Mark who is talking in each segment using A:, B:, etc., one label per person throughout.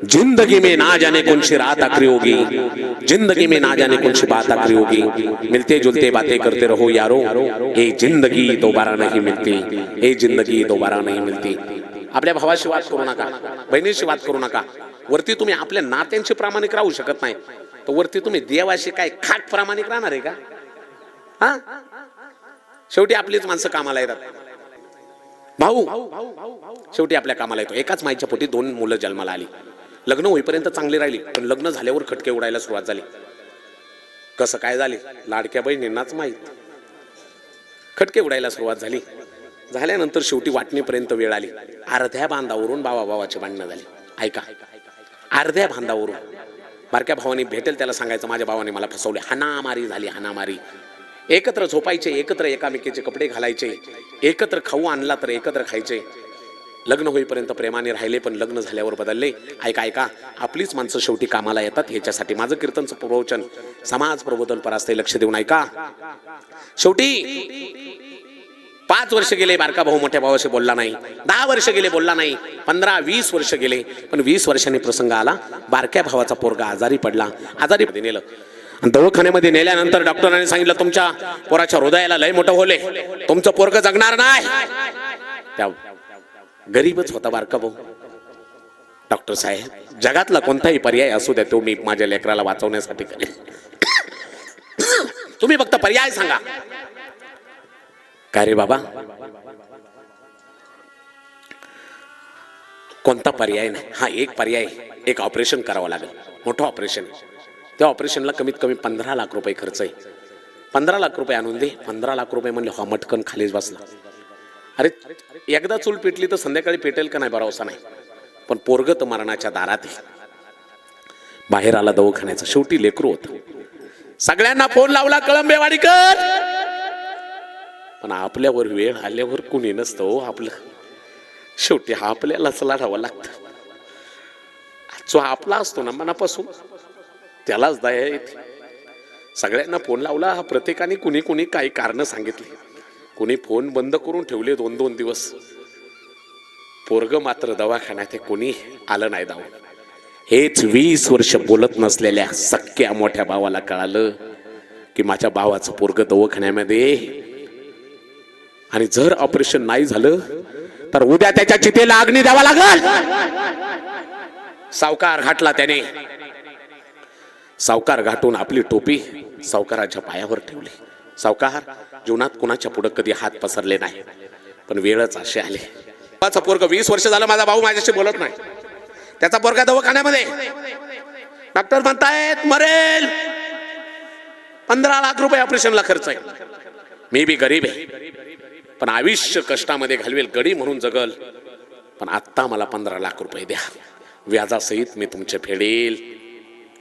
A: जिंदगी में ना जाने कौन सी रात आखिरी होगी, जिंदगी में ना जाने कौन सी बात आखिरी होगी, मिलते जुलते बातें करते रहो यारो, ये जिंदगी दोबारा नहीं मिलती, ये जिंदगी दोबारा नहीं मिलती. आपल्या भावाशी वाद करू नका, बहिणीशी वाद करू नका. वरती तुम्ही आपल्या नात्यांशी प्रामाणिक राहू शकत नाही, तर वरती तुम्ही देवाशी काय खाट प्रामाणिक राहणार आहे का? हा, शेवटी आपलीच माणसं कामाला येतात. भाऊ शेवटी आपल्या कामाला येतो. एकाच माईच्या पोटी 2 मुलं जन्माला आली. लग्न होईपर्यंत चांगली राहिली, पण लग्न झाल्यावर खटके उडायला सुरुवात झाली. कसं काय झाले लाडक्या बहिणींनाच माहीत. खटके उडायला सुरुवात झाली. झाल्यानंतर शेवटी वाटणीपर्यंत वेळ आली. अर्ध्या बांधावरून भावाची भांडणं झाली. ऐका, अर्ध्या बांधावरून बारक्या भावाने भेटेल त्याला सांगायचं माझ्या भावाने मला फसवले. हाणामारी झाली, हाणामारी. एकत्र झोपायचे, एकत्र एकामेकीचे कपडे घालायचे, एकत्र खाऊ आणला तर एकत्र खायचे. लग्न होईपर्यंत प्रेमाने राहिले, पण लग्न झाल्यावर बदलले. ऐका ऐका, आपलीच माणसं शेवटी कामाला येतात. ह्याच्यासाठी माझं कीर्तनचं प्रवचन समाज प्रबोधन पर असते. लक्ष देऊन ऐका. शेवटी 5 वर्ष गेले, बारका भाऊ मोठ्या भावाशी बोलला नाही. 10 वर्ष गेले, बोलला नाही. 15-20 वर्ष गेले, पण 20 वर्षांनी प्रसंग आला. बारक्या भावाचा पोरगा आजारी पडला. आजारी नेलं. दवाखान्यामध्ये नेल्यानंतर डॉक्टरांनी सांगितलं तुमच्या पोराच्या हृदयाला लय मोठं होले, तुमचं पोरग जगणार नाही. त्या गरीबच होता बारका भाऊ. डॉक्टर साहेब, जगातला कोणताही पर्याय असू द्या, तो मी माझ्या लेकराला वाचवण्यासाठी करेन. तुम्ही फक्त पर्याय सांगा. काय रे बाबा, कोणता पर्याय नाही? हा एक पर्याय, एक ऑपरेशन करावं लागेल, मोठं ऑपरेशन. त्या ऑपरेशनला कमीत कमी 15 लाख रुपये खर्च आहे. 15 लाख रुपये आणून दे. 15 लाख रुपये म्हणले हा मटकन खालीच बसला. अरे एकदा चूल पेटली तर संध्याकाळी पेटेल का नाही भरोसा नाही. पण पोरग तर मरणाच्या दारात आहे. बाहेर आला दवाखान्याचा. शेवटी लेकरू होत. सगळ्यांना फोन लावला कळंबेवाडीकर, पण आपल्यावर वेळ आल्यावर कुणी नसतं हो आपलं. शेवटी हा आपल्यालाच लढावं लागतं. जो आपला असतो ना मनापासून, त्यालाच दया येते. सगळ्यांना फोन लावला. प्रत्येकाने कुणी कुणी काही कारण सांगितले. कुणी फोन बंद करून ठेवले 2-2 दिवस. पोरग मात्र दवाखान्यात आहे, कोणी आलं नाही धावून. हेच 20 वर्ष बोलत नसलेल्या सख्या मोठ्या भावाला कळालं की माझ्या भावाचं पोरग दवाखान्यामध्ये, आणि जर ऑपरेशन नाही झालं तर उद्या त्याच्या चितेला अग्नी द्यावा लागल. सावकार घाटला त्याने. सावकार घाटून आपली टोपी सावकाराच्या पायावर ठेवली. सावकार जीवनात कुणाच्या पुढे कधी हात पसरले नाही, पण वेळच असे आले. माझा पोरगा 20 वर्ष झालं माझा भाऊ माझ्याशी बोलत नाही. त्याचा पोरगा दवाखान्यामध्ये, डॉक्टर म्हणतायत मरेल. 15 लाख रुपये ऑपरेशनला खर्च आहे. मी बी गरीब आहे, पण आयुष्य कष्टामध्ये घालवेल, गडी म्हणून जगल. पण आत्ता मला 15 लाख रुपये द्या, व्याजासहित मी तुमचे फेडेल.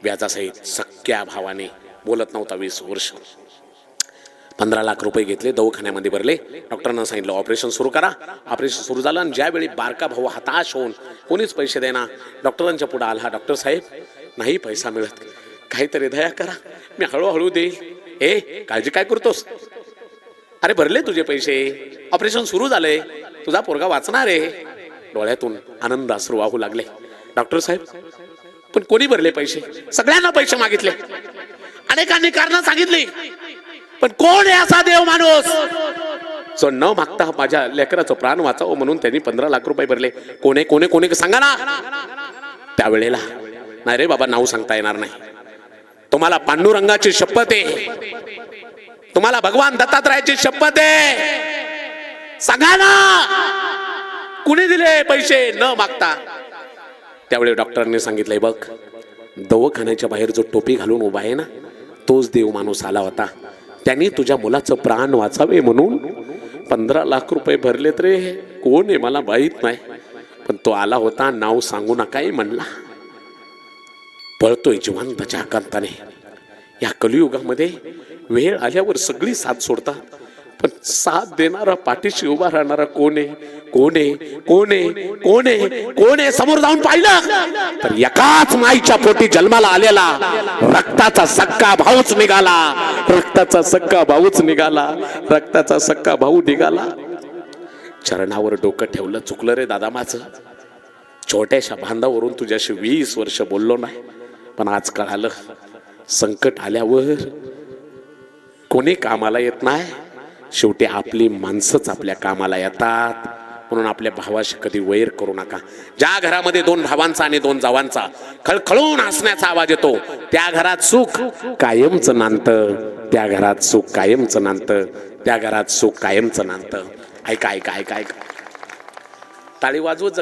A: व्याजासहित. सख्या भावाने बोलत नव्हता 20 वर्ष. 15 लाख रुपये घेतले, दवाखान्यामध्ये भरले. डॉक्टरांना सांगितलं ऑपरेशन सुरू करा. ऑपरेशन सुरू झालं, आणि ज्यावेळी बारका भाऊ हताश होऊन कोणीच पैसे देना डॉक्टरांच्या पुढे आला. डॉक्टर साहेब, नाही पैसा मिळत, काहीतरी दया करा, मी हळूहळू देईल. ए काळजी काय करतोस? अरे भरले तुझे पैसे, ऑपरेशन सुरू झालंय, तुझा पोरगा वाचणार आहे. डोळ्यातून आनंद अश्रू वाहू लागले. डॉक्टर साहेब, पण कोणी भरले पैसे? सगळ्यांना पैसे मागितले, अनेकांनी कारण सांगितली, पण कोण आहे असा देव माणूस जो न मागता माझ्या लेकराचं प्राण वाचावं म्हणून त्यांनी 15 लाख रुपये भरले? कोणे कोणे कोणे सांगा ना. त्यावेळेला नाही रे बाबा, नाव सांगता येणार नाही. तुम्हाला पांडुरंगाची शपथ आहे, तुम्हाला भगवान दत्तात्रयाची शपथ आहे, सांगा ना कुणी दिले पैसे न मागता? त्यावेळी डॉक्टरांनी सांगितलंय, बघ दवाखान्याच्या बाहेर जो टोपी घालून उभा आहे ना, तोच देव माणूस आला होता. त्यांनी तुझ्या मुलाचं प्राण वाचावे म्हणून 15 लाख रुपये भरलेत रे. कोण आहे मला माहित नाही, पण तो आला होता. नाव सांगू नका म्हणला. पळतोय जिवंत आकांताने. या कलियुगामध्ये वेळ आल्यावर सगळी साथ सोडतात, पण साथ देणारा, पाठीशी उभा राहणारा कोण आहे? कोण आहे? कोण आहे? कोण आहे? कोण आहे? समोर जाऊन पाहिलं तर एकाच माईच्या पोटी जन्माला आलेला रक्ताचा सक्का भाऊच निघाला. रक्ताचा सक्का भाऊच निघाला. रक्ताचा सक्का भाऊ निघाला. चरणावर डोकं ठेवलं. चुकलं रे दादा माझं, छोट्याशा बांधावरून तुझ्याशी 20 वर्ष बोललो नाही, पण आज कळालं संकट आल्यावर कोणी कामाला येत नाही, शेवटी आपली माणसंच आपल्या कामाला येतात. म्हणून आपल्या भावाशी कधी वैर करू नका. ज्या घरामध्ये 2 भावांचा आणि 2 जावांचा खळखळून हसण्याचा आवाज येतो, त्या घरात सुख कायमचं नांदतं, त्या घरात सुख कायमचं नांदतं, त्या घरात सुख कायमचं नांदतं. ऐका ऐका ऐका ऐका, टाळी वाजवत